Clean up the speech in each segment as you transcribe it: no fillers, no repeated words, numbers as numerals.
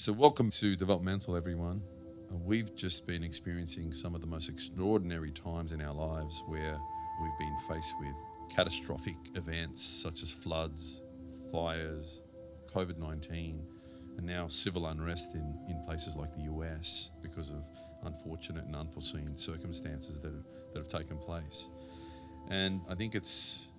So welcome to Developmental, everyone. We've just been experiencing some of the most extraordinary times in our lives where we've been faced with catastrophic events such as floods, fires, COVID-19, and now civil unrest in places like the US because of unfortunate and unforeseen circumstances that have taken place. And I think it's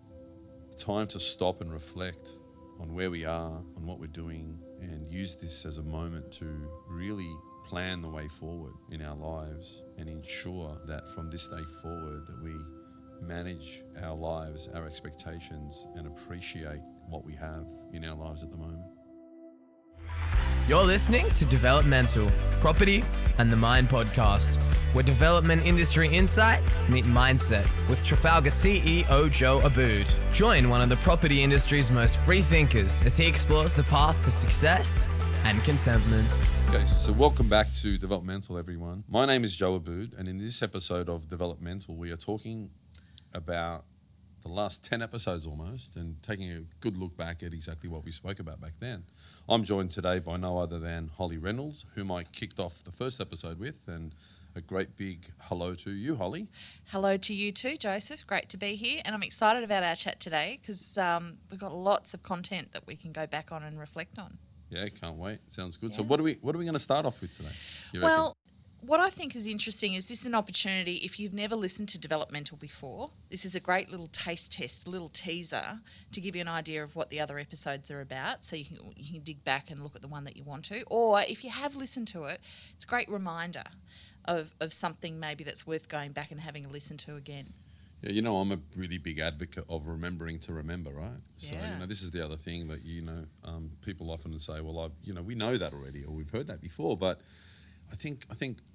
time to stop and reflect on where we are, on what we're doing, and use this as a moment to really plan the way forward in our lives and ensure that from this day forward that we manage our lives, our expectations, and appreciate what we have in our lives at the moment. You're listening to Developmental, Property and the Mind podcast, where development industry insight meet mindset with Trafalgar CEO Joe Aboud. Join one of the property industry's most free thinkers as he explores the path to success and contentment. Okay, so welcome back to Developmental, everyone. My name is Joe Aboud, and in this episode of Developmental, we are talking about the last 10 episodes almost and taking a good look back at exactly what we spoke about back then. I'm joined today by no other than Holly Reynolds, whom I kicked off the first episode with, and a great big hello to you, Holly. Hello to you too, Joseph. Great to be here, and I'm excited about our chat today because we've got lots of content that we can go back on and reflect on. Yeah, can't wait. Sounds good. Yeah. So what are we going to start off with today? Well, what I think is interesting is this is an opportunity, if you've never listened to Developmental before, this is a great little taste test, a little teaser to give you an idea of what the other episodes are about, so you can dig back and look at the one that you want to. Or if you have listened to it, it's a great reminder of something maybe that's worth going back and having a listen to again. Yeah, you know, I'm a really big advocate of remembering to remember, right? So, Yeah. this is the other thing that, people often say, well, we know that already, or we've heard that before, but I think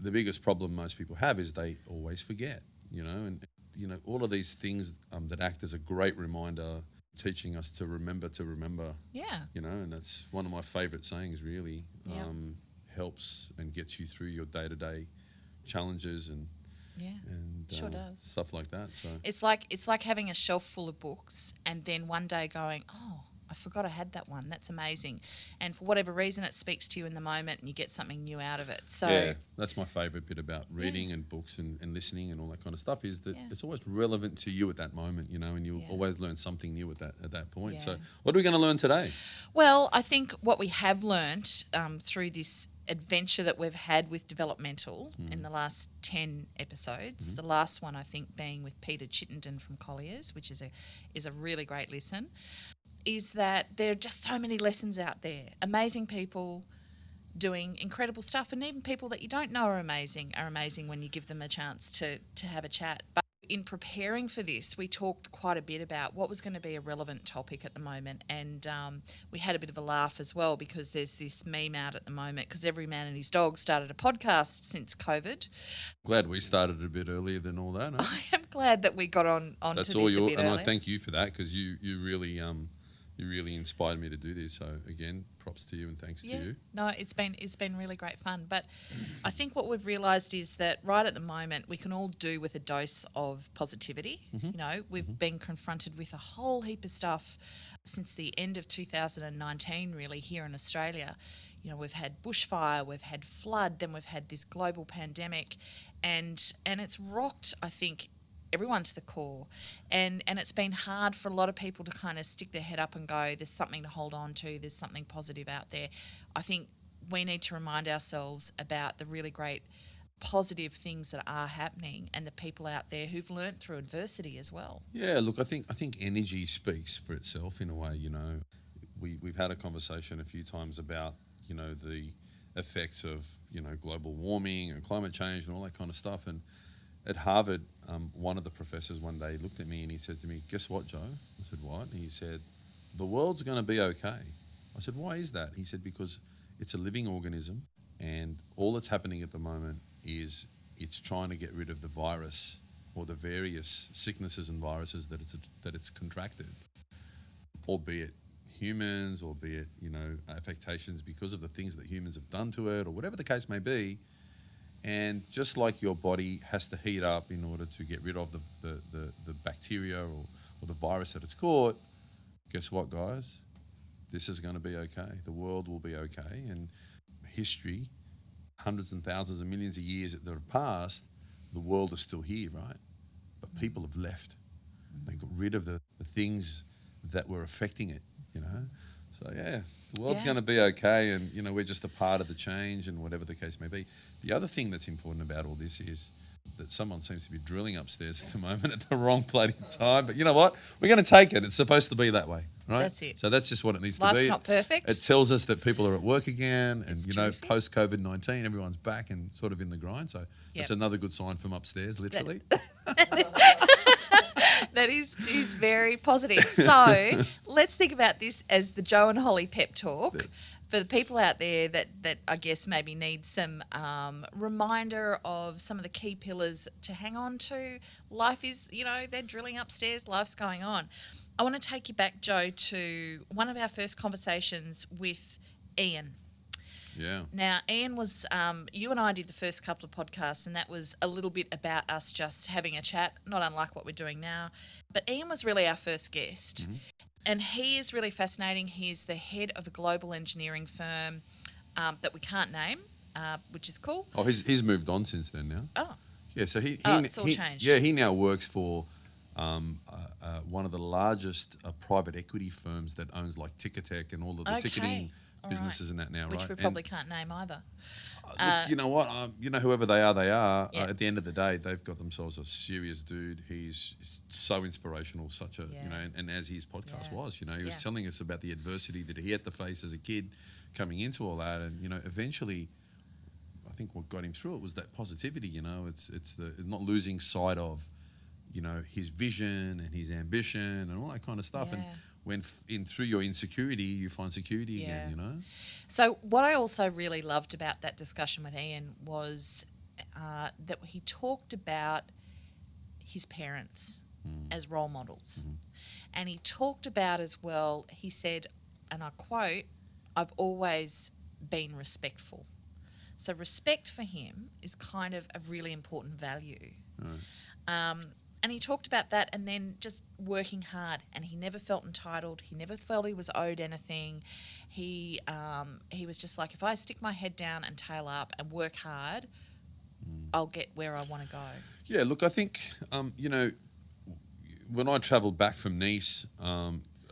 the biggest problem most people have is they always forget, and all of these things that act as a great reminder, teaching us to remember. Yeah. And that's one of my favourite sayings, really. Yeah. Helps and gets you through your day-to-day challenges and Sure does. stuff like that. So It's like having a shelf full of books and then one day going, oh, I forgot I had that one. That's amazing. And for whatever reason, it speaks to you in the moment and you get something new out of it. So yeah, that's my favourite bit about reading and books and listening and all that kind of stuff is that it's always relevant to you at that moment, and you'll always learn something new at that point. Yeah. So what are we going to learn today? Well, I think what we have learnt through this adventure that we've had with Developmental in the last 10 episodes, the last one I think being with Peter Chittenden from Collier's, which is a really great listen, is that there are just so many lessons out there. Amazing people doing incredible stuff, and even people that you don't know are amazing when you give them a chance to have a chat. But in preparing for this, we talked quite a bit about what was going to be a relevant topic at the moment, and we had a bit of a laugh as well because there's this meme out at the moment because every man and his dog started a podcast since COVID. Glad we started a bit earlier than all that. Huh? I am glad that we got on That's to all this a bit and earlier. I thank you for that because you really inspired me to do this. So again, props to you and thanks to you. No, it's been really great fun. But I think what we've realised is that right at the moment we can all do with a dose of positivity. We've been confronted with a whole heap of stuff since the end of 2019 really here in Australia. We've had bushfire, we've had flood, then we've had this global pandemic and it's rocked, I think, everyone to the core, and it's been hard for a lot of people to kind of stick their head up and go, there's something to hold on to, there's something positive out there. I think we need to remind ourselves about the really great positive things that are happening and the people out there who've learnt through adversity as well. Yeah, look, I think energy speaks for itself in a way. We've had a conversation a few times about the effects of global warming and climate change and all that kind of stuff. And at Harvard, one of the professors one day looked at me and he said to me, "Guess what, Joe?" I said, "What?" And he said, "The world's going to be okay." I said, "Why is that?" He said, "Because it's a living organism and all that's happening at the moment is it's trying to get rid of the virus or the various sicknesses and viruses that it's contracted, albeit humans, albeit, affectations because of the things that humans have done to it or whatever the case may be. And just like your body has to heat up in order to get rid of the bacteria or the virus that it's caught, guess what, guys? This is going to be okay. The world will be okay. And history, hundreds and thousands and millions of years that have passed, the world is still here, right? But people have left. They got rid of the things that were affecting it, you know? So, yeah, the world's going to be okay, and, you know, we're just a part of the change and whatever the case may be. The other thing that's important about all this is that someone seems to be drilling upstairs at the moment at the wrong bloody time. But you know what? We're going to take it. It's supposed to be that way, right? That's it. So that's just what it needs to be. Life's not perfect. It tells us that people are at work again, and, It's you know, terrific. post-COVID-19, everyone's back and sort of in the grind. So that's another good sign from upstairs, literally. That is very positive. So let's think about this as the Joe and Holly pep talk for the people out there that I guess maybe need some reminder of some of the key pillars to hang on to. Life is, you know, they're drilling upstairs, life's going on. I want to take you back, Joe, to one of our first conversations with Ian. Yeah. Now, Ian was, you and I did the first couple of podcasts, and that was a little bit about us just having a chat, not unlike what we're doing now. But Ian was really our first guest, and he is really fascinating. He's the head of a global engineering firm that we can't name, which is cool. Oh, he's moved on since then now. Oh, Yeah, so it's all changed. Yeah, he now works for one of the largest private equity firms that owns like Ticketek and all of the ticketing businesses and that now, which right? we probably can't name either. Look, you know what? You know, whoever they are, Yeah. at the end of the day, they've got themselves a serious dude. He's so inspirational, such a, you know, and as his podcast was, you know, he was telling us about the adversity that he had to face as a kid coming into all that. And, you know, eventually, I think what got him through it was that positivity, you know, it's not losing sight of, you know, his vision and his ambition and all that kind of stuff. Yeah. And when through your insecurity, you find security again, you know? So what I also really loved about that discussion with Ian was that he talked about his parents as role models. And he talked about as well, he said, and I quote, "I've always been respectful." So respect for him is kind of a really important value. And he talked about that, and then just working hard, and he never felt entitled. He never felt he was owed anything. He was just like, if I stick my head down and tail up and work hard, I'll get where I want to go. Yeah, look, I think, you know, when I travelled back from Nice,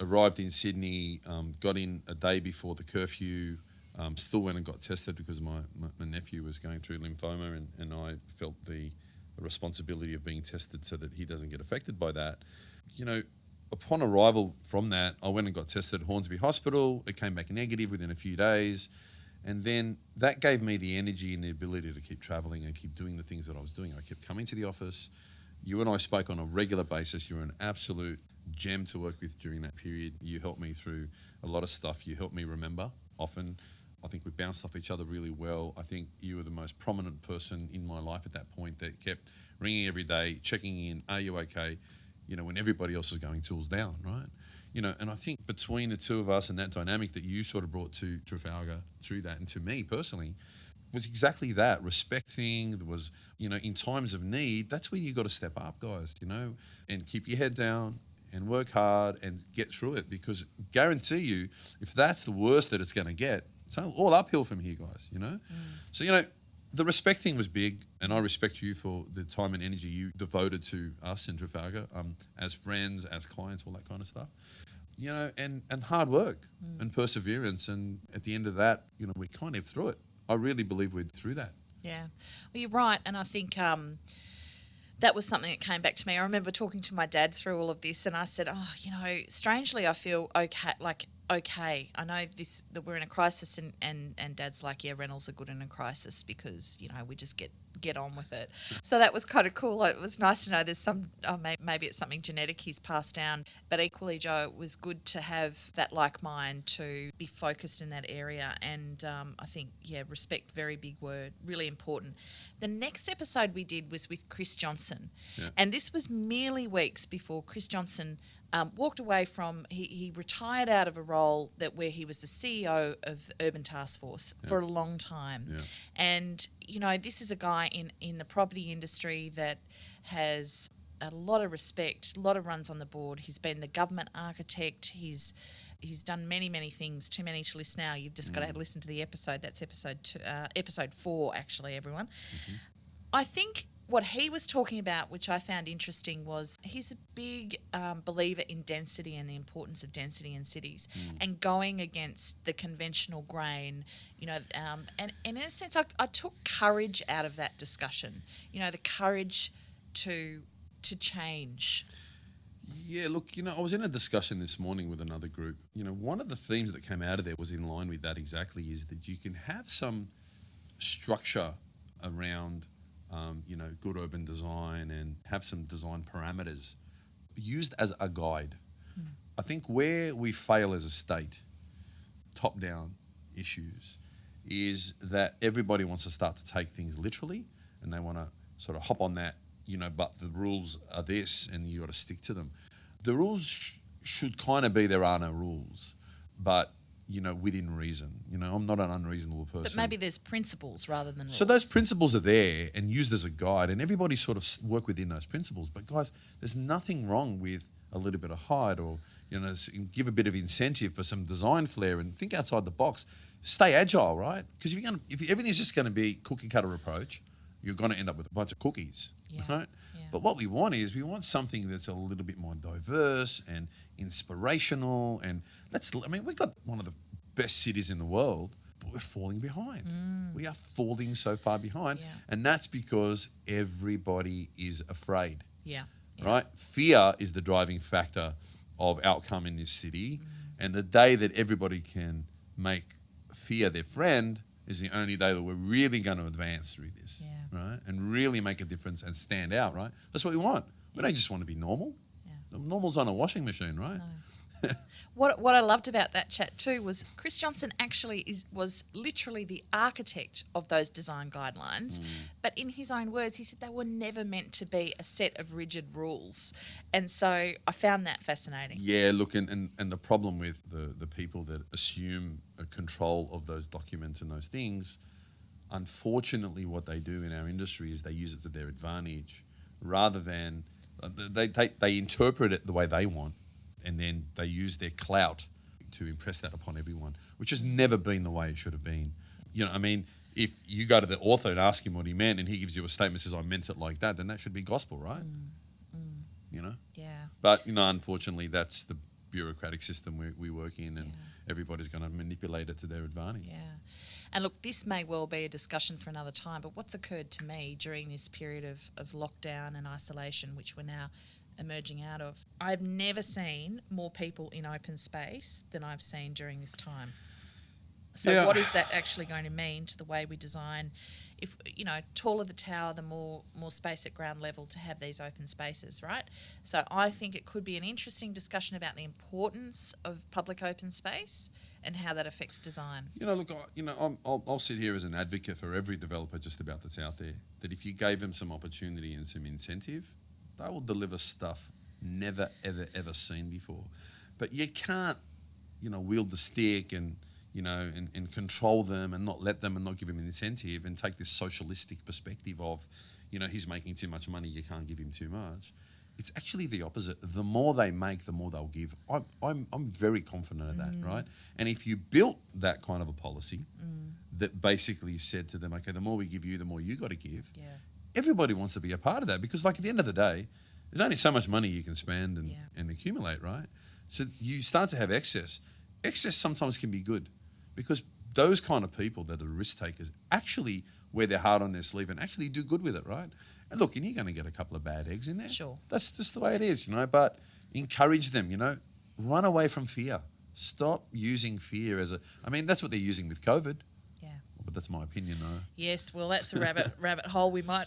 arrived in Sydney, got in a day before the curfew, still went and got tested because my nephew was going through lymphoma, and I felt the responsibility of being tested so that he doesn't get affected by that. You know, upon arrival from that, I went and got tested at Hornsby Hospital. It came back negative within a few days. And then that gave me the energy and the ability to keep travelling and keep doing the things that I was doing. I kept coming to the office. You and I spoke on a regular basis. You were an absolute gem to work with during that period. You helped me through a lot of stuff. You helped me remember often. I think we bounced off each other really well. I think you were the most prominent person in my life at that point that kept ringing every day, checking in, are you okay? You know, when everybody else is going tools down, right? You know, and I think between the two of us and that dynamic that you sort of brought to Trafalgar through that, and to me personally, was exactly that. Respecting, there was, you know, in times of need, that's where you got to step up, guys, you know, and keep your head down and work hard and get through it, because guarantee you, if that's the worst that it's going to get, it's all uphill from here, guys, you know? So, you know, the respect thing was big, and I respect you for the time and energy you devoted to us in Trafalgar, as friends, as clients, all that kind of stuff. You know, and hard work and perseverance, and at the end of that, you know, we kind of through it. I really believe we're through that. Yeah. Well, you're right, and I think that was something that came back to me. I remember talking to my dad through all of this, and I said, oh, you know, strangely I feel okay. I know that we're in a crisis, and Dad's like, yeah, rentals are good in a crisis because, you know, we just get on with it. So that was kind of cool. It was nice to know there's maybe it's something genetic he's passed down, but equally, Joe, it was good to have that like mind to be focused in that area. And I think, yeah, respect, very big word, really important. The next episode we did was with Chris Johnson, and this was merely weeks before Chris Johnson walked away from, he retired out of a role where he was the CEO of Urban Task Force for a long time. Yeah. And, you know, this is a guy in the property industry that has a lot of respect, a lot of runs on the board. He's been the government architect. He's He's done many, many things, too many to list now. You've just got to listen to the episode. That's episode 4, actually, everyone. I think what he was talking about, which I found interesting, was he's a big believer in density and the importance of density in cities and going against the conventional grain, and in a sense, I took courage out of that discussion, the courage to change. Yeah, look, I was in a discussion this morning with another group. One of the themes that came out of there was in line with that exactly, is that you can have some structure around good urban design and have some design parameters used as a guide. I think where we fail as a state, top-down issues, is that everybody wants to start to take things literally and they want to sort of hop on that, but the rules are this and you got to stick to them. The rules should kind of be there are no rules, but within reason. I'm not an unreasonable person. But maybe there's principles rather than rules. So those principles are there and used as a guide, and everybody sort of work within those principles. But guys, there's nothing wrong with a little bit of height, or give a bit of incentive for some design flair and think outside the box. Stay agile, right? Because if everything's just going to be cookie cutter approach, you're going to end up with a bunch of cookies, right? Yeah. But what we want something that's a little bit more diverse and inspirational. And we've got one of the best cities in the world, but we're falling behind. We are falling so far behind. Yeah. And that's because everybody is afraid. Yeah. Right? Fear is the driving factor of outcome in this city. And the day that everybody can make fear their friend is the only day that we're really going to advance through this, right? And really make a difference and stand out, right? That's what we want. We don't just want to be normal. Yeah. Normal's on a washing machine, right? No. What I loved about that chat too was Chris Johnson actually was literally the architect of those design guidelines, but in his own words, he said they were never meant to be a set of rigid rules. And so I found that fascinating. Yeah, look, and the problem with the people that assume a control of those documents and those things, unfortunately what they do in our industry is they use it to their advantage rather than they interpret it the way they want. And then they use their clout to impress that upon everyone, which has never been the way it should have been. If you go to the author and ask him what he meant and he gives you a statement that says, I meant it like that, then that should be gospel, right? Yeah. But, unfortunately, that's the bureaucratic system we work in, and everybody's going to manipulate it to their advantage. Yeah. And look, this may well be a discussion for another time, but what's occurred to me during this period of lockdown and isolation, which we're now emerging out of, I've never seen more people in open space than I've seen during this time. So what is that actually going to mean to the way we design? If, taller the tower, the more space at ground level to have these open spaces, right? So I think it could be an interesting discussion about the importance of public open space and how that affects design. Look, I'll sit here as an advocate for every developer just about that's out there, that if you gave them some opportunity and some incentive, they will deliver stuff never, ever, ever seen before. But you can't, wield the stick and control them and not let them and not give them an incentive and take this socialistic perspective of, he's making too much money, you can't give him too much. It's actually the opposite. The more they make, the more they'll give. I'm very confident of that, right? And if you built that kind of a policy that basically said to them, okay, the more we give you, the more you got to give, everybody wants to be a part of that, because at the end of the day, there's only so much money you can spend and accumulate, right? So you start to have excess. Excess sometimes can be good, because those kind of people that are risk takers actually wear their heart on their sleeve and actually do good with it, right? And look, and you're going to get a couple of bad eggs in there. Sure. That's just the way it is, but encourage them, run away from fear. Stop using fear that's what they're using with COVID. But that's my opinion, though. Yes, well, that's a rabbit hole we might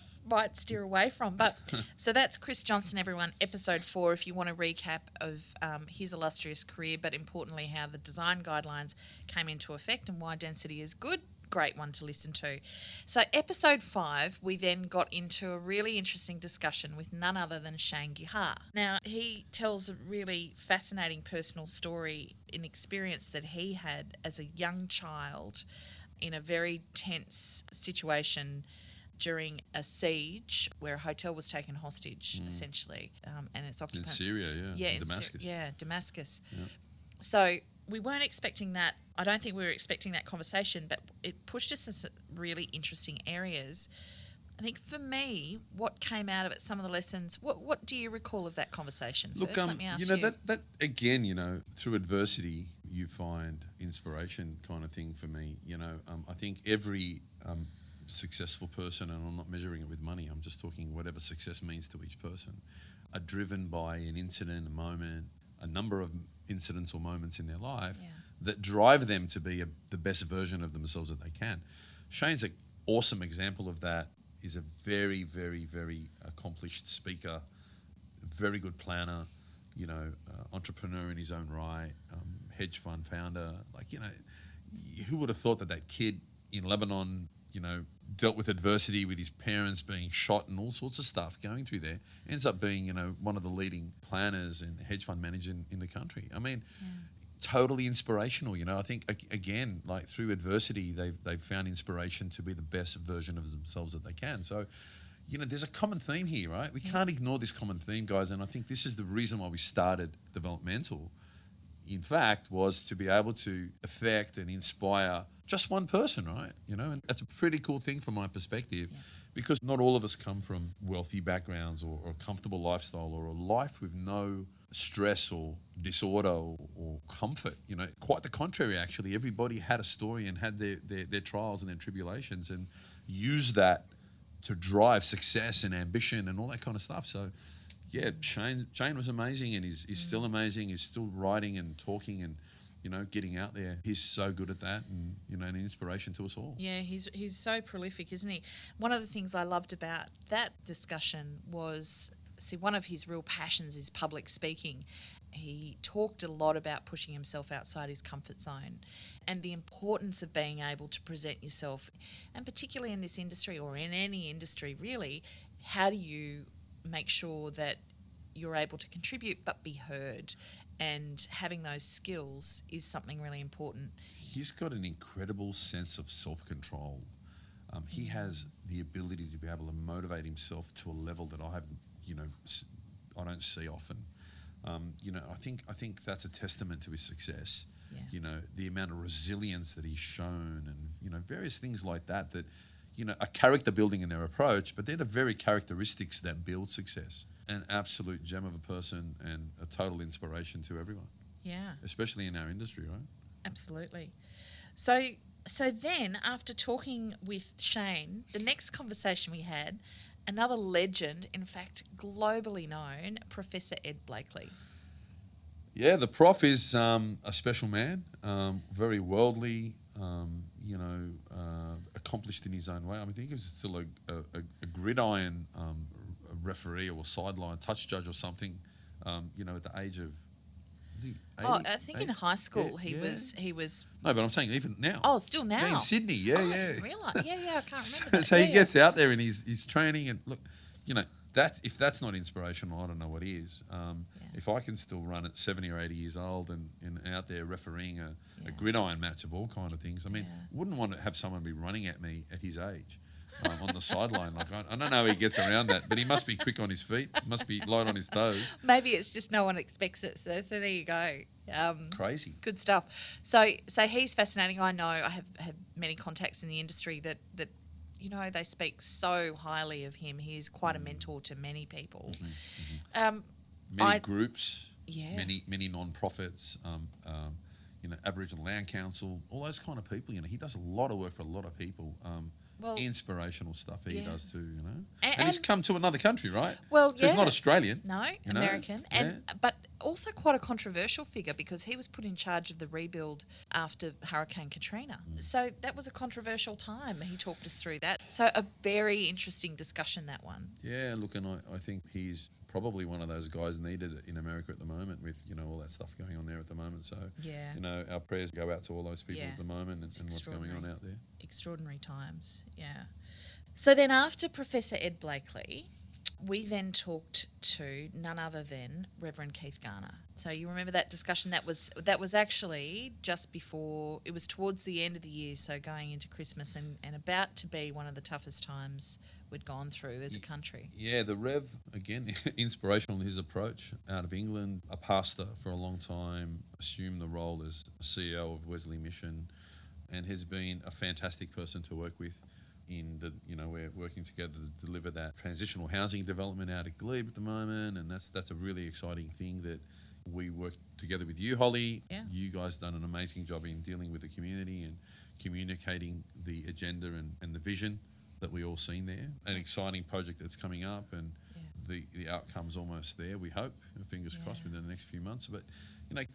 steer away from. But so that's Chris Johnson, everyone, episode 4. If you want a recap of his illustrious career, but importantly how the design guidelines came into effect and why density is good, great one to listen to. So episode 5, we then got into a really interesting discussion with none other than Shane Gihar. Now, he tells a really fascinating personal story, an experience that he had as a young child in a very tense situation during a siege where a hotel was taken hostage, essentially, and its occupants. In Syria, in Damascus. Damascus. Yeah. So we weren't expecting that. I don't think we were expecting that conversation, but it pushed us in some really interesting areas. I think for me, what came out of it, some of the lessons, what do you recall of that conversation? Look, First, let me ask you know, you. that again, you know, through adversity, you find inspiration kind of thing for me. You know, I think every successful person, and I'm not measuring it with money, I'm just talking whatever success means to each person, are driven by an incident, a moment, a number of incidents or moments in their life that drive them to be the best version of themselves that they can. Shane's an awesome example of that. He's a very, very, very accomplished speaker, very good planner, you know, entrepreneur in his own right, hedge fund founder. Like, you know, who would have thought that kid in Lebanon, you know, dealt with adversity with his parents being shot and all sorts of stuff going through there, ends up being, you know, one of the leading planners and hedge fund manager in the country. I mean, totally inspirational. You know, I think, again, like through adversity, they've found inspiration to be the best version of themselves that they can. So, you know, there's a common theme here, right? We can't ignore this common theme, guys. And I think this is the reason why we started Developmental, in fact, was to be able to affect and inspire just one person, right? You know, and that's a pretty cool thing from my perspective, because not all of us come from wealthy backgrounds or a comfortable lifestyle or a life with no stress or disorder or comfort. You know, quite the contrary, actually. Everybody had a story and had their trials and their tribulations, and used that to drive success and ambition and all that kind of stuff. So, yeah, Shane was amazing, and he's still amazing. He's still writing and talking and, you know, getting out there. He's so good at that, and, you know, an inspiration to us all. Yeah, he's so prolific, isn't he? One of the things I loved about that discussion was, see, one of his real passions is public speaking. He talked a lot about pushing himself outside his comfort zone and the importance of being able to present yourself, and particularly in this industry or in any industry really, how do you make sure that you're able to contribute but be heard? And having those skills is something really important. He's got an incredible sense of self-control. He has the ability to be able to motivate himself to a level that I don't see often. You know, I think that's a testament to his success. Yeah. You know, the amount of resilience that he's shown, and, you know, various things like that, you know, are character building in their approach, but they're the very characteristics that build success. An absolute gem of a person and a total inspiration to everyone. Yeah. Especially in our industry, right? Absolutely. So then, after talking with Shane, the next conversation we had, another legend, in fact, globally known, Professor Ed Blakely. Yeah, the prof is a special man, very worldly, you know, accomplished in his own way. I mean, I think he was still a gridiron referee or sideline touch judge or something, you know, at the age of... Was he 80, I think in high school he was. No, but I'm saying even now. Oh, still now. In Sydney, I didn't realise. Yeah, I can't remember that. So he gets out there and he's training, and look, you know, if that's not inspirational, I don't know what is. If I can still run at 70 or 80 years old and out there refereeing a gridiron match of all kind of things, I mean, wouldn't want to have someone be running at me at his age. On the sideline. Like, I don't know how he gets around that, but he must be quick on his feet, must be light on his toes. Maybe it's just no one expects it. So there you go. Crazy. Good stuff. So he's fascinating. I know I have many contacts in the industry that you know, they speak so highly of him. He's quite a mentor to many people. Many groups, yeah, many non-profits, you know, Aboriginal Land Council, all those kind of people. You know, he does a lot of work for a lot of people. Inspirational stuff he does too, you know. And he's come to another country, right? Well, so he's not Australian. No, American. But also quite a controversial figure, because he was put in charge of the rebuild after Hurricane Katrina. So that was a controversial time. He talked us through that. So a very interesting discussion, that one. Yeah, look, and I think he's probably one of those guys needed in America at the moment, with, you know, all that stuff going on there at the moment. So, you know, our prayers go out to all those people at the moment and what's going on out there. Extraordinary times, yeah. So then after Professor Ed Blakely, We then talked to none other than Reverend Keith Garner. So you remember that discussion? That was actually just before, it was towards the end of the year, so going into Christmas and about to be one of the toughest times we'd gone through as a country. Yeah, the Rev, again, inspirational in his approach, out of England, a pastor for a long time, assumed the role as CEO of Wesley Mission, and has been a fantastic person to work with. We're working together to deliver that transitional housing development out of Glebe at the moment, and that's a really exciting thing that we work together with you, Holly. Yeah. You guys done an amazing job in dealing with the community and communicating the agenda and the vision that we all seen there. An exciting project that's coming up, and the outcome's almost there, we hope. Fingers crossed within the next few months. But,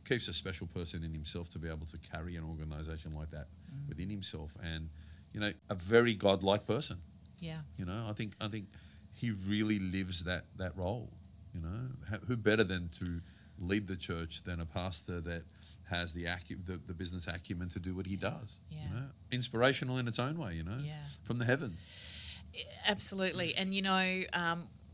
Keith's a special person in himself to be able to carry an organisation like that within himself, and, a very godlike person. Yeah. I think he really lives that role. Who better than to lead the church than a pastor that has the business acumen to do what he does. Yeah. Inspirational in its own way. From the heavens. Absolutely. And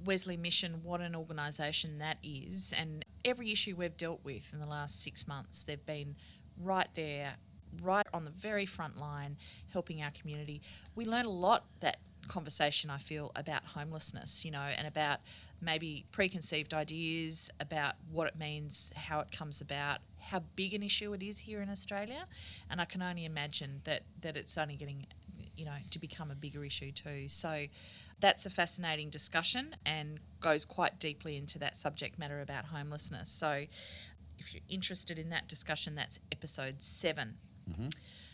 Wesley Mission, what an organisation that is, and every issue we've dealt with in the last 6 months, they've been right there, right on the very front line, helping our community. We learn a lot that conversation, I feel, about homelessness, and about maybe preconceived ideas about what it means, how it comes about, how big an issue it is here in Australia. And I can only imagine that it's only getting, to become a bigger issue too. So that's a fascinating discussion and goes quite deeply into that subject matter about homelessness. So if you're interested in that discussion, that's episode 7. Mm-hmm.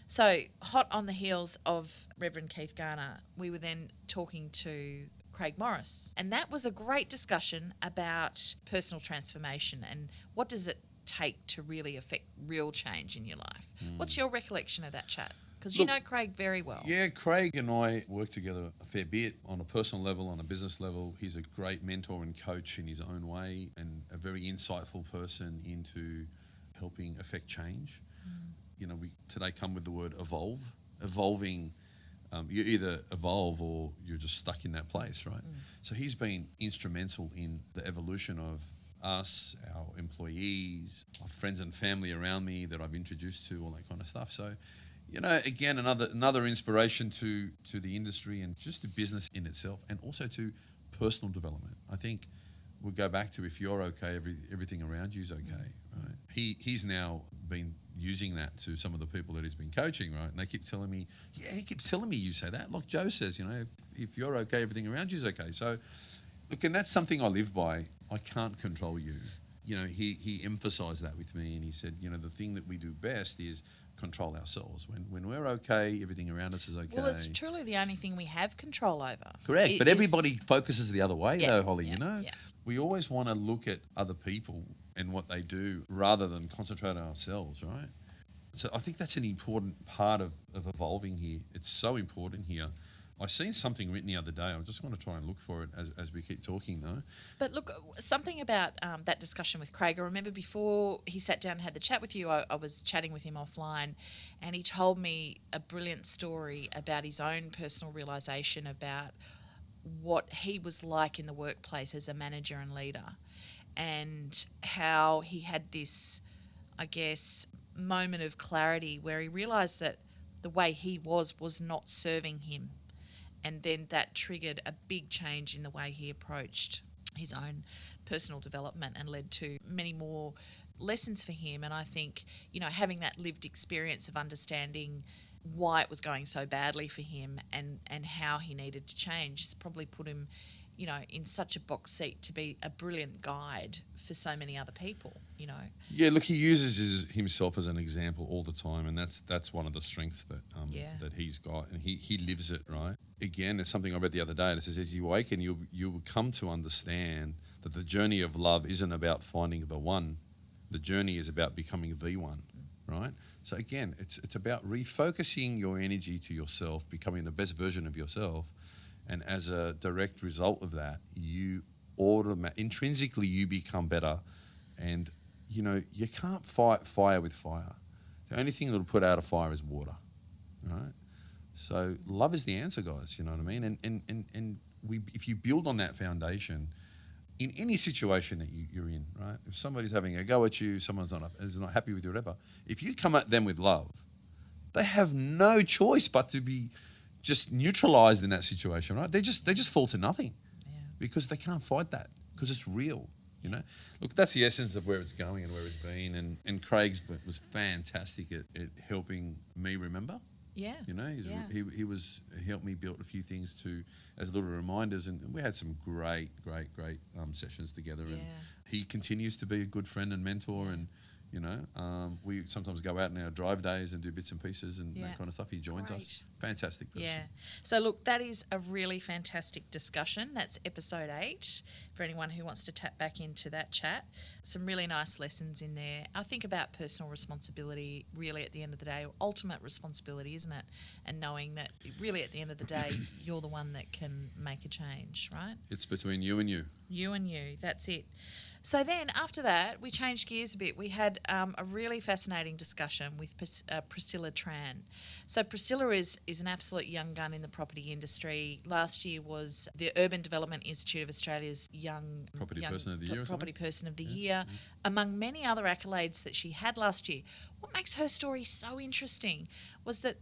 So, hot on the heels of Reverend Keith Garner, we were then talking to Craig Morris. And that was a great discussion about personal transformation and what does it take to really affect real change in your life. What's your recollection of that chat? Because you know Craig very well. Yeah, Craig and I work together a fair bit on a personal level, on a business level. He's a great mentor and coach in his own way, and a very insightful person into helping affect change. We today come with the word evolve. Evolving, you either evolve or you're just stuck in that place, right? So he's been instrumental in the evolution of us, our employees, our friends and family around me that I've introduced to, all that kind of stuff. So, again, another inspiration to the industry and just the business in itself, and also to personal development. I think we'll go back to, if you're okay, everything around you's okay, right? He's now been using that to some of the people that he's been coaching, right? And they keep telling me, you say that. Like Joe says, if you're okay, everything around you's okay. So, look, and that's something I live by. I can't control you. He emphasised that with me, and he said, the thing that we do best is control ourselves. When we're okay, everything around us is okay. Well, it's truly the only thing we have control over. Correct, but everybody focuses the other way, though, Holly, Yeah. We always want to look at other people and what they do rather than concentrate on ourselves, right? So I think that's an important part of evolving here. It's so important here. I seen something written the other day. I just want to try and look for it as we keep talking, though. But look, something about that discussion with Craig, I remember before he sat down and had the chat with you, I was chatting with him offline, and he told me a brilliant story about his own personal realisation about what he was like in the workplace as a manager and leader, and how he had this, I guess, moment of clarity where he realised that the way he was not serving him. And then that triggered a big change in the way he approached his own personal development and led to many more lessons for him. And I think, having that lived experience of understanding why it was going so badly for him and how he needed to change has probably put him, in such a box seat to be a brilliant guide for so many other people, Yeah, look, he uses himself as an example all the time, and that's one of the strengths that that he's got, and he lives it, right? Again, it's something I read the other day, and it says, as you awaken, you will come to understand that the journey of love isn't about finding the one. The journey is about becoming the one, right? So again, it's about refocusing your energy to yourself, becoming the best version of yourself, and as a direct result of that, intrinsically you become better. And you can't fight fire with fire. The only thing that'll put out a fire is water, right? So love is the answer, guys. You know what I mean? And if you build on that foundation, in any situation that you're in, right? If somebody's having a go at you, someone's is not happy with you, whatever. If you come at them with love, they have no choice but to be just neutralized in that situation, right? They just fall to nothing, because they can't fight that, because it's real. You know, look, that's the essence of where it's going and where it's been. And Craig's was fantastic at helping me remember. Yeah. You know, he helped me build a few things as little reminders, and we had some great sessions together. And he continues to be a good friend and mentor, and you know, we sometimes go out in our drive days and do bits and pieces and that kind of stuff. He joins us. Fantastic person. Yeah. So look, that is a really fantastic discussion. That's episode 8 for anyone who wants to tap back into that chat. Some really nice lessons in there. I think about personal responsibility, really at the end of the day, ultimate responsibility, isn't it? And knowing that really at the end of the day, you're the one that can make a change, right? It's between you and you. You and you, that's it. So then after that, we changed gears a bit. We had a really fascinating discussion with Priscilla Tran. So Priscilla is an absolute young gun in the property industry. Last year was the Urban Development Institute of Australia's Young Person of the Year. Property Person of the Year, among many other accolades that she had last year. What makes her story so interesting was that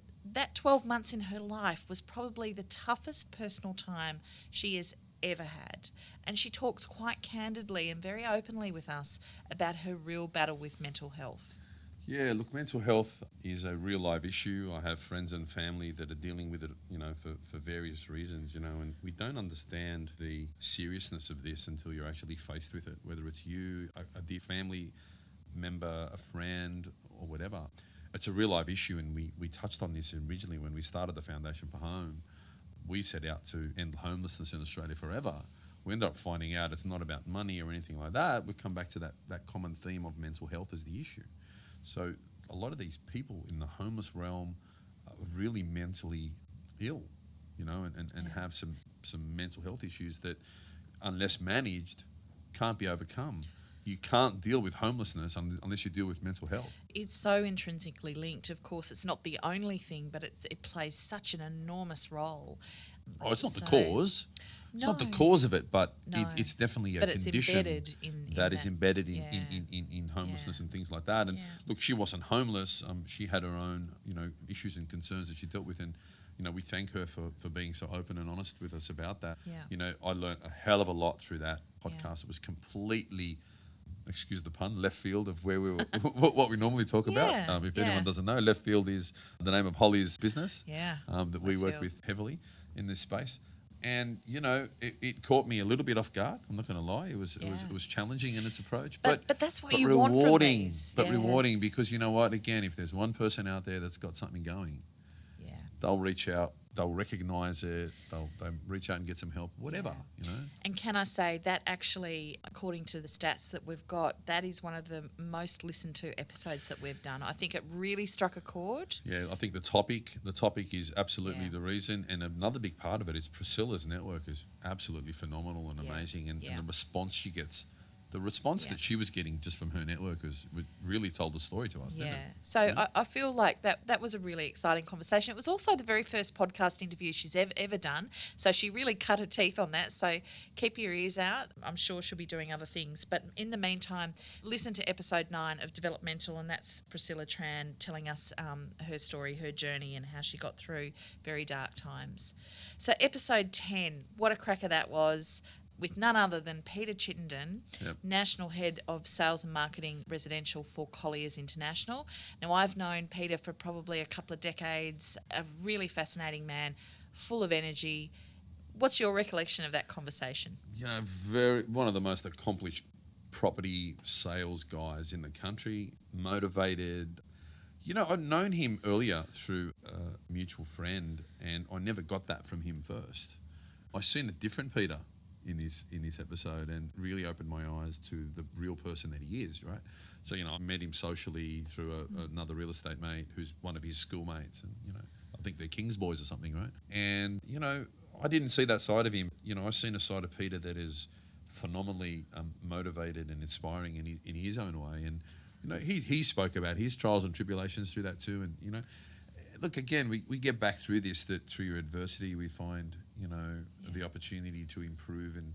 12 months in her life was probably the toughest personal time she has ever had, and she talks quite candidly and very openly with us about her real battle with mental health. Yeah, look, mental health is a real live issue. I have friends and family that are dealing with it, you know, for various reasons, you know, and we don't understand the seriousness of this until you're actually faced with it, whether it's you, a dear family member, a friend, or whatever. It's a real live issue, and we touched on this originally when we started the Foundation for Home. We set out to end homelessness in Australia forever. We ended up finding out it's not about money or anything like that. We've come back to that common theme of mental health as the issue. So a lot of these people in the homeless realm are really mentally ill, you know, and have some mental health issues that, unless managed, can't be overcome. You can't deal with homelessness unless you deal with mental health. It's so intrinsically linked. Of course, it's not the only thing, but it plays such an enormous role. Oh, it's not the cause. It's not the cause of it, but it's definitely a condition embedded that is embedded in homelessness and things like that. And look, she wasn't homeless. She had her own, you know, issues and concerns that she dealt with, and you know, we thank her for being so open and honest with us about that. Yeah. You know, I learned a hell of a lot through that podcast. It was completely, excuse the pun, left field of where we were, what we normally talk about. If anyone doesn't know, Left Field is the name of Holly's business that we work with heavily in this space. And, you know, it caught me a little bit off guard. I'm not going to lie. It was challenging in its approach. But that's what you want from these. But rewarding, because you know what? Again, if there's one person out there that's got something going, they'll reach out, they'll recognise it, they'll reach out and get some help, whatever, you know. And can I say that actually, according to the stats that we've got, that is one of the most listened to episodes that we've done. I think it really struck a chord. Yeah, I think the topic is absolutely the reason, and another big part of it is Priscilla's network is absolutely phenomenal and amazing, and the response she gets. The response that she was getting just from her network really told the story to us, didn't it? So I feel like that was a really exciting conversation. It was also the very first podcast interview she's ever done, so she really cut her teeth on that. So keep your ears out. I'm sure she'll be doing other things. But in the meantime, listen to episode 9 of Developmental, and that's Priscilla Tran telling us her story, her journey, and how she got through very dark times. So episode 10, what a cracker that was, with none other than Peter Chittenden, National Head of Sales and Marketing Residential for Colliers International. Now, I've known Peter for probably a couple of decades, a really fascinating man, full of energy. What's your recollection of that conversation? You know, one of the most accomplished property sales guys in the country, motivated. You know, I'd known him earlier through a mutual friend, and I never got that from him first. I seen a different Peter in this episode, and really opened my eyes to the real person that he is, right? So, you know, I met him socially through another real estate mate who's one of his schoolmates, and, you know, I think they're King's boys or something, right? And, you know, I didn't see that side of him. You know, I've seen a side of Peter that is phenomenally motivated and inspiring in his own way. And, you know, he spoke about his trials and tribulations through that too. And, you know, look, again, we get back through this, that through adversity we find, the opportunity to improve and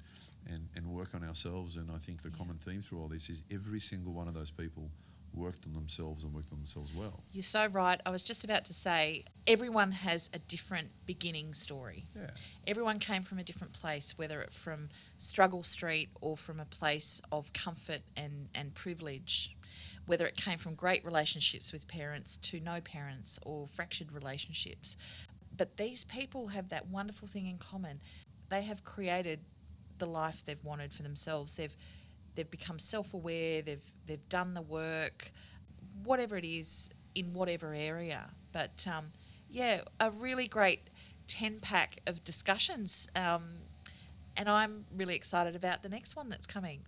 work on ourselves. And I think the common theme through all this is every single one of those people worked on themselves and worked on themselves well. You're so right. I was just about to say, everyone has a different beginning story. Yeah. Everyone came from a different place, whether it from struggle street or from a place of comfort and privilege, whether it came from great relationships with parents to no parents or fractured relationships. But these people have that wonderful thing in common. They have created the life they've wanted for themselves. They've become self-aware, they've done the work, whatever it is, in whatever area. But, a really great 10-pack of discussions. And I'm really excited about the next one that's coming.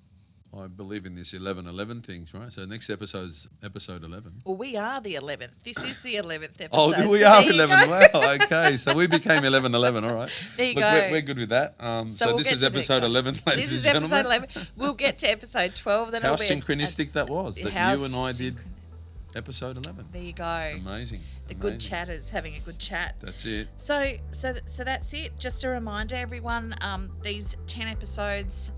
I believe in this 11-11 things, right? So next episode's episode 11. Well, we are the 11th. This is the 11th episode. Oh, we so are there you 11. go. Wow, okay. So we became 11-11, all right. There you Look, go. We're good with that. So we'll this get is to the next episode one. 11, ladies This is and episode gentlemen. 11. We'll get to episode 12. Then How it'll be synchronistic that was, that how you and I did episode 11. There you go. Amazing. The good chatters having a good chat. That's it. So that's it. Just a reminder, everyone. These 10 episodes,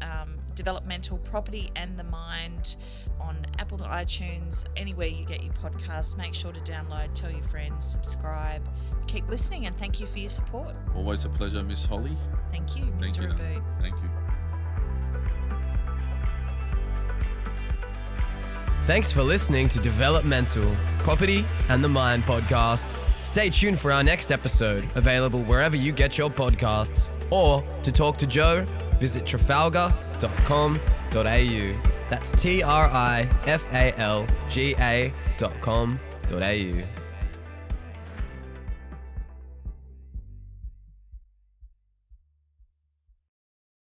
Developmental, Property and the Mind, on Apple iTunes, anywhere you get your podcasts. Make sure to download, tell your friends, subscribe, keep listening, and thank you for your support. Always a pleasure, Miss Holly. Thank you, Thank Mr. you. Abood. Thank you. Thanks for listening to Developmental, Property and the Mind podcast. Stay tuned for our next episode, available wherever you get your podcasts. Or to talk to Joe, visit trafalgar.com.au. That's TRIFALGA.com.au.